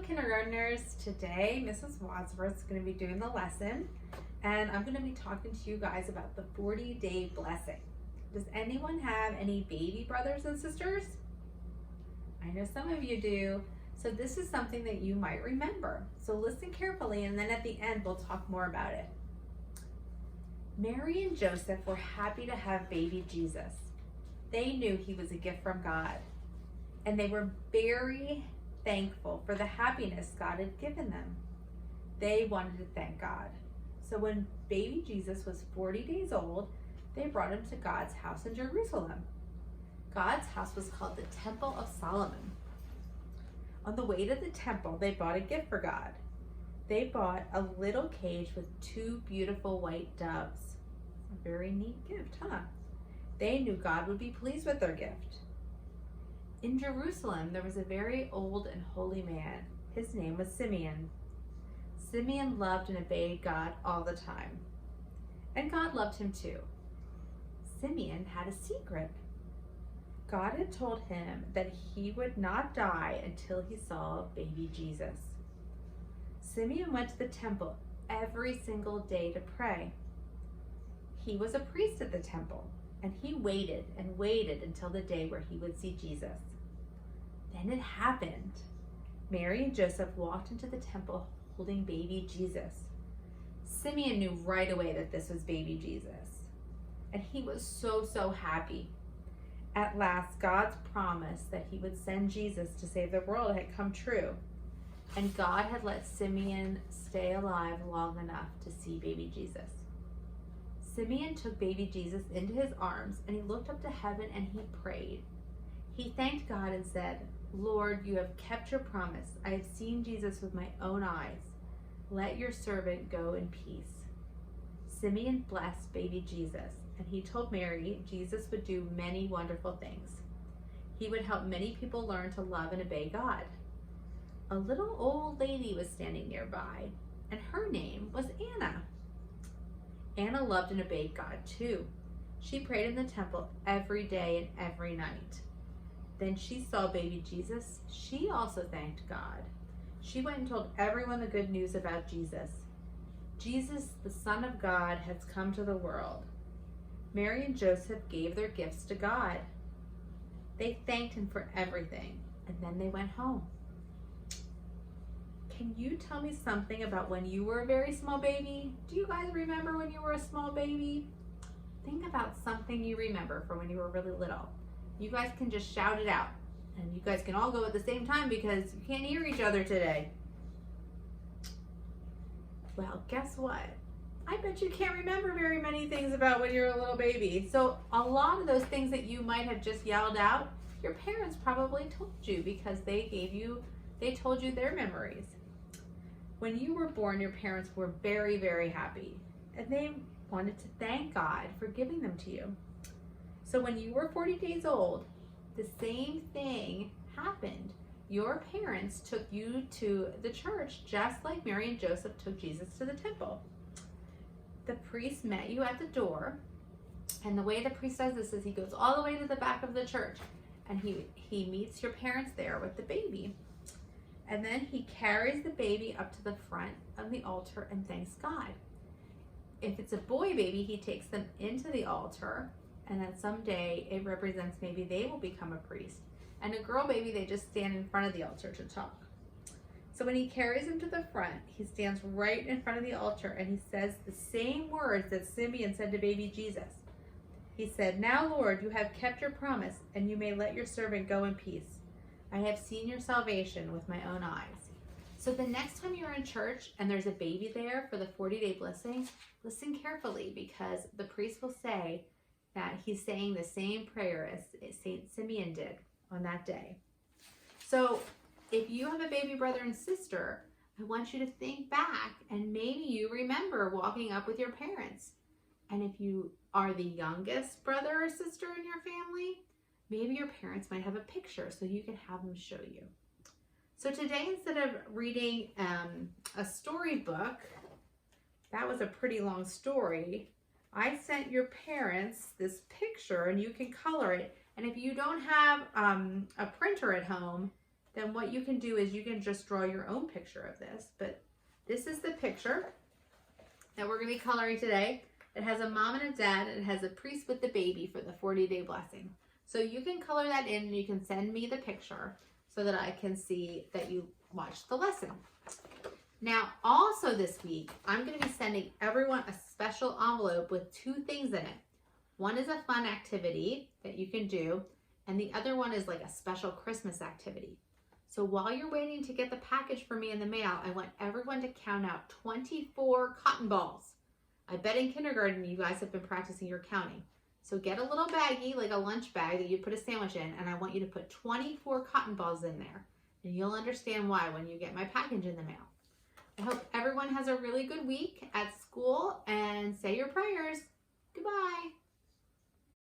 kindergartners. Today, Mrs. Wadsworth is going to be doing the lesson, and I'm going to be talking to you guys about the 40-day blessing. Does anyone have any baby brothers and sisters? I know some of you do. So this is something that you might remember. So listen carefully, and then at the end, we'll talk more about it. Mary and Joseph were happy to have baby Jesus. They knew he was a gift from God, and they were very thankful for the happiness God had given them. They wanted to thank God. So when baby Jesus was 40 days old, they brought him to God's house in Jerusalem. God's house was called the Temple of Solomon. On the way to the temple, they bought a gift for God. They bought a little cage with 2 beautiful white doves. A very neat gift, huh? They knew God would be pleased with their gift. In Jerusalem, there was a very old and holy man. His name was Simeon. Simeon loved and obeyed God all the time. And God loved him too. Simeon had a secret. God had told him that he would not die until he saw baby Jesus. Simeon went to the temple every single day to pray. He was a priest at the temple, and he waited and waited until the day where he would see Jesus. Then it happened. Mary and Joseph walked into the temple holding baby Jesus. Simeon knew right away that this was baby Jesus, and he was so happy. At last, God's promise that he would send Jesus to save the world had come true, and God had let Simeon stay alive long enough to see baby Jesus. Simeon took baby Jesus into his arms, and he looked up to heaven and he prayed. He thanked God and said, "Lord, you have kept your promise. I have seen Jesus with my own eyes. Let your servant go in peace." Simeon blessed baby Jesus, and he told Mary Jesus would do many wonderful things. He would help many people learn to love and obey God. A little old lady was standing nearby, and her name was Anna. Anna loved and obeyed God too. She prayed in the temple every day and every night. Then she saw baby Jesus. She also thanked God. She went and told everyone the good news about Jesus. Jesus, the Son of God, has come to the world. Mary and Joseph gave their gifts to God. They thanked him for everything, and then they went home. Can you tell me something about when you were a very small baby? Do you guys remember when you were a small baby? Think about something you remember from when you were really little. You guys can just shout it out, and you guys can all go at the same time because you can't hear each other today. Well, guess what? I bet you can't remember very many things about when you're a little baby. So a lot of those things that you might have just yelled out, your parents probably told you because they told you their memories. When you were born, your parents were very happy, and they wanted to thank God for giving them to you. So when you were 40 days old, the same thing happened. Your parents took you to the church just like Mary and Joseph took Jesus to the temple. The priest met you at the door, and the way the priest does this is he goes all the way to the back of the church, and he meets your parents there with the baby. And then he carries the baby up to the front of the altar and thanks God. If it's a boy baby, he takes them into the altar, and then someday it represents maybe they will become a priest. And a girl baby, they just stand in front of the altar to talk. So when he carries him to the front, he stands right in front of the altar and he says the same words that Simeon said to baby Jesus. He said, "Now, Lord, you have kept your promise, and you may let your servant go in peace. I have seen your salvation with my own eyes." So the next time you're in church and there's a baby there for the 40-day blessing, listen carefully, because the priest will say that he's saying the same prayer as Saint Simeon did on that day. So if you have a baby brother and sister, I want you to think back, and maybe you remember walking up with your parents. And if you are the youngest brother or sister in your family, maybe your parents might have a picture so you can have them show you. So today, instead of reading a storybook, that was a pretty long story, I sent your parents this picture, and you can color it. And if you don't have a printer at home, then what you can do is you can just draw your own picture of this. But this is the picture that we're going to be coloring today. It has a mom and a dad, and it has a priest with the baby for the 40-day blessing. So you can color that in, and you can send me the picture so that I can see that you watched the lesson. Now, also this week, I'm going to be sending everyone a special envelope with 2 things in it. One is a fun activity that you can do, and the other one is like a special Christmas activity. So while you're waiting to get the package for me in the mail, I want everyone to count out 24 cotton balls. I bet in kindergarten you guys have been practicing your counting. So get a little baggie, like a lunch bag that you put a sandwich in, and I want you to put 24 cotton balls in there. And you'll understand why when you get my package in the mail. I hope everyone has a really good week at school, and say your prayers. Goodbye.